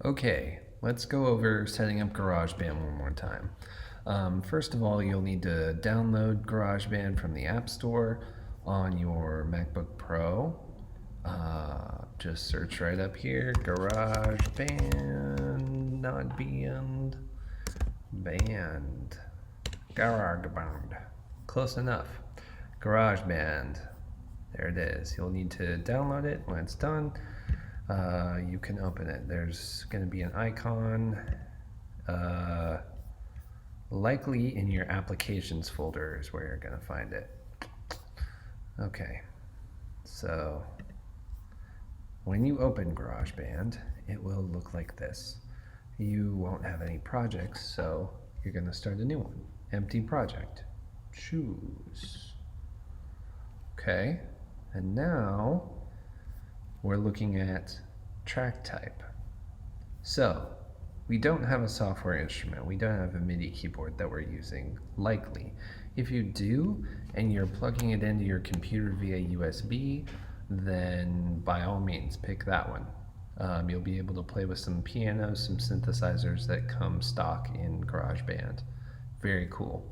Okay, let's go over setting up GarageBand one more time. First of all, you'll need to download GarageBand from the App Store on your MacBook Pro. Just search right up here, GarageBand, not band, band, GarageBand. Close enough. GarageBand. There it is. You'll need to download it. When it's done, you can open it. There's going to be an icon, likely in your applications folder is where you're going to find it. Okay, so when you open GarageBand, it will look like this. You won't have any projects, so you're going to start a new one. Empty project. Choose. Okay, and now we're looking at track type. So we don't have a software instrument. We don't have a MIDI keyboard that we're using, likely. If you do, and you're plugging it into your computer via USB, then by all means, pick that one. You'll be able to play with some pianos, some synthesizers that come stock in GarageBand. Very cool.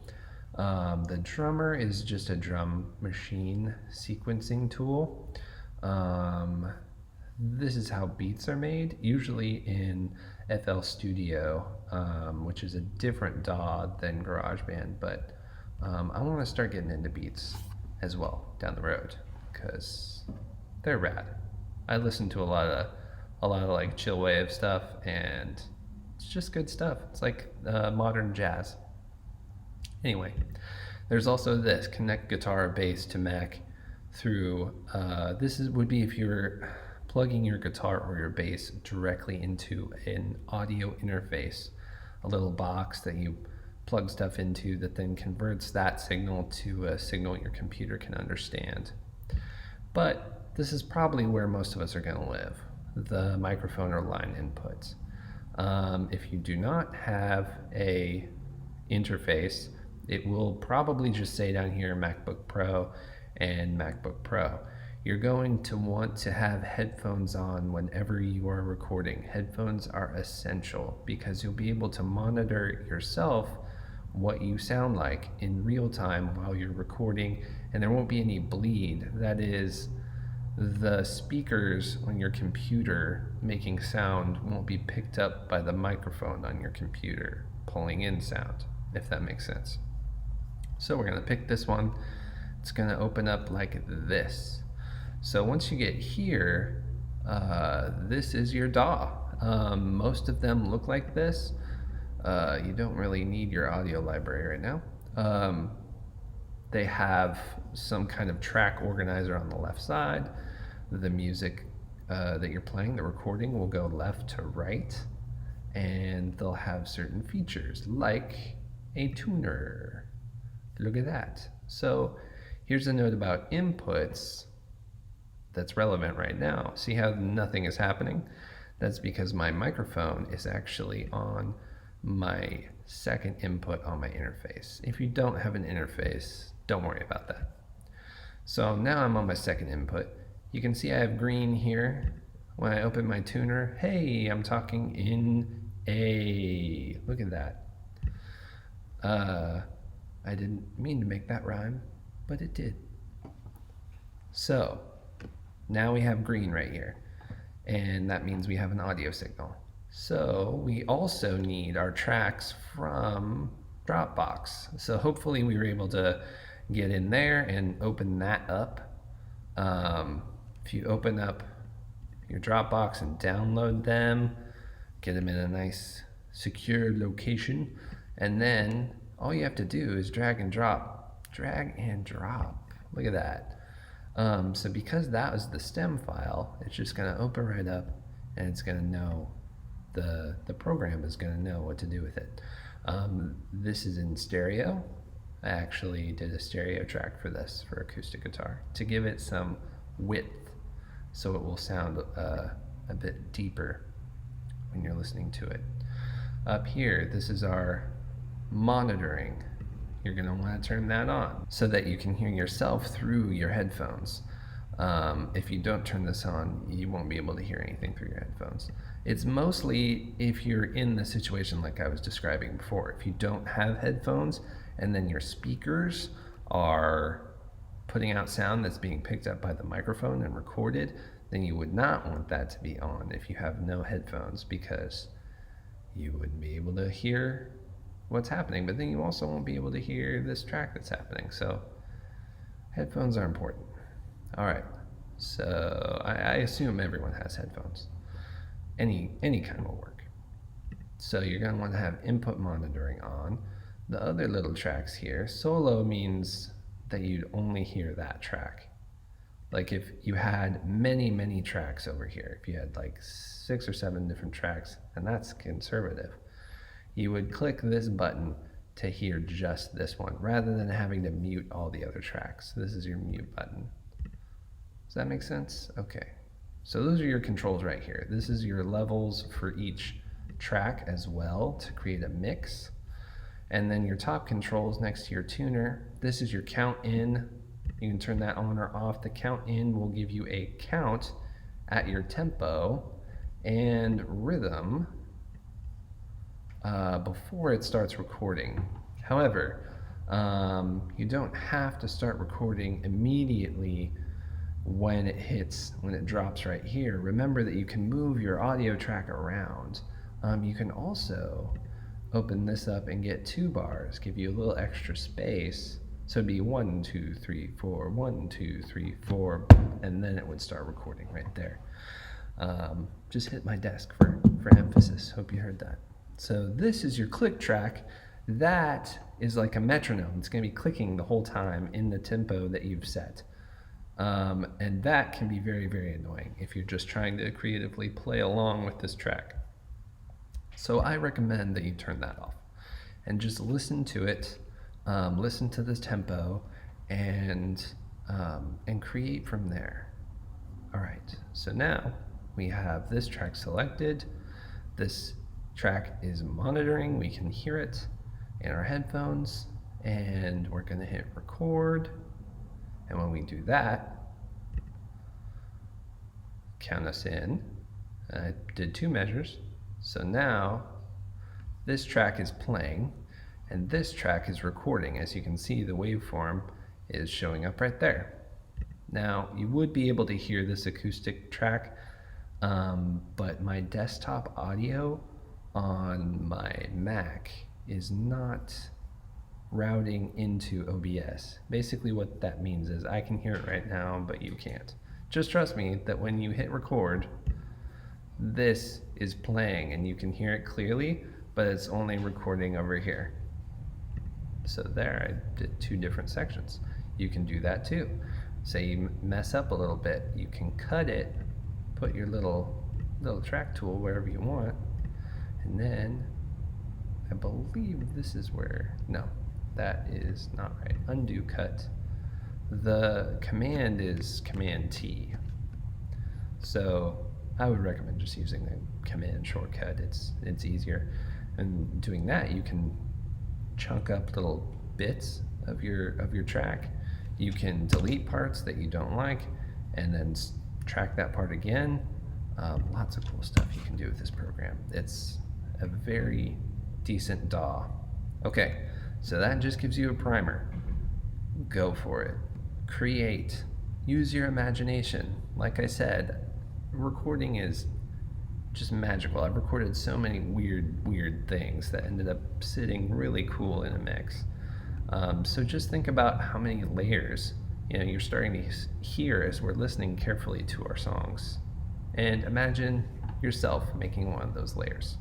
The drummer is just a drum machine sequencing tool. This is how beats are made, usually in FL Studio, which is a different DAW than GarageBand, but I want to start getting into beats as well down the road because they're rad. I listen to a lot of like chill wave stuff, and it's just good stuff. It's like modern jazz. Anyway, there's also this connect guitar or bass to Mac through would be if you're plugging your guitar or your bass directly into an audio interface, a little box that you plug stuff into that then converts that signal to a signal your computer can understand. But this is probably where most of us are going to live, the microphone or line inputs. If you do not have a interface, it will probably just say down here MacBook Pro and MacBook Pro. You're going to want to have headphones on whenever you are recording. Headphones are essential because you'll be able to monitor yourself what you sound like in real time while you're recording, and there won't be any bleed. That is, the speakers on your computer making sound won't be picked up by the microphone on your computer pulling in sound, if that makes sense. So we're going to pick this one. It's going to open up like this. So once you get here, this is your DAW. Most of them look like this. You don't really need your audio library right now. They have some kind of track organizer on the left side. The music that you're playing, the recording, will go left to right, and they'll have certain features like a tuner. Look at that. So here's a note about inputs that's relevant right now. See how nothing is happening? That's because my microphone is actually on my second input on my interface. If you don't have an interface, don't worry about that. So now I'm on my second input. You can see I have green here. When I open my tuner, hey, I'm talking in A. Look at that. I didn't mean to make that rhyme, but it did. So now we have green right here, and that means we have an audio signal. So we also need our tracks from Dropbox. So hopefully we were able to get in there and open that up. If you open up your Dropbox and download them, get them in a nice secure location, and then all you have to do is drag and drop. Drag and drop. Look at that. So because that was the stem file, it's just going to open right up, and it's going to know, the program is going to know what to do with it. This is in stereo. I actually did a stereo track for this, for acoustic guitar, to give it some width so it will sound a bit deeper when you're listening to it. Up here, this is our monitoring. You're going to want to turn that on so that you can hear yourself through your headphones. If you don't turn this on, you won't be able to hear anything through your headphones. It's mostly if you're in the situation like I was describing before. If you don't have headphones and then your speakers are putting out sound that's being picked up by the microphone and recorded, then you would not want that to be on if you have no headphones, because you wouldn't be able to hear what's happening, but then you also won't be able to hear this track that's happening. So headphones are important. All right, so I assume everyone has headphones. Any kind will work. So you're going to want to have input monitoring on. The other little tracks here, solo means that you'd only hear that track. Like if you had many tracks over here, if you had like 6 or 7 different tracks, and that's conservative, you would click this button to hear just this one, rather than having to mute all the other tracks. This is your mute button. Does that make sense? Okay. So those are your controls right here. This is your levels for each track as well to create a mix. And then your top controls next to your tuner. This is your count in. You can turn that on or off. The count in will give you a count at your tempo and rhythm before it starts recording. However, you don't have to start recording immediately when it drops right here. Remember that you can move your audio track around. You can also open this up and get 2 bars, give you a little extra space. So it'd be 1, 2, 3, 4, 1, 2, 3, 4, and then it would start recording right there. Just hit my desk for emphasis. Hope you heard that. So this is your click track. That is like a metronome. It's going to be clicking the whole time in the tempo that you've set. And that can be very annoying if you're just trying to creatively play along with this track. So I recommend that you turn that off and just listen to it, listen to this tempo, and create from there. All right, so now we have this track selected. This track is monitoring. We can hear it in our headphones, and we're going to hit record. And when we do that, count us in. I did 2 measures. So now this track is playing and this track is recording. As you can see, the waveform is showing up right there. Now you would be able to hear this acoustic track, but my desktop audio on my Mac is not routing into OBS. Basically what that means is I can hear it right now, but you can't. Just trust me that when you hit record, this is playing and you can hear it clearly, but it's only recording over here. So there, I did 2 different sections. You can do that too. Say you mess up a little bit, you can cut it, put your little track tool wherever you want, and then I believe this is where, no, that is not right. Undo cut. The command is Command T. So I would recommend just using the command shortcut. It's easier. And doing that, you can chunk up little bits of your track. You can delete parts that you don't like, and then track that part again. Lots of cool stuff you can do with this program. It's a very decent DAW. Okay, so that just gives you a primer. Go for it. Create. Use your imagination. Like I said, recording is just magical. I've recorded so many weird things that ended up sitting really cool in a mix. So just think about how many layers you're starting to hear as we're listening carefully to our songs. And imagine yourself making one of those layers.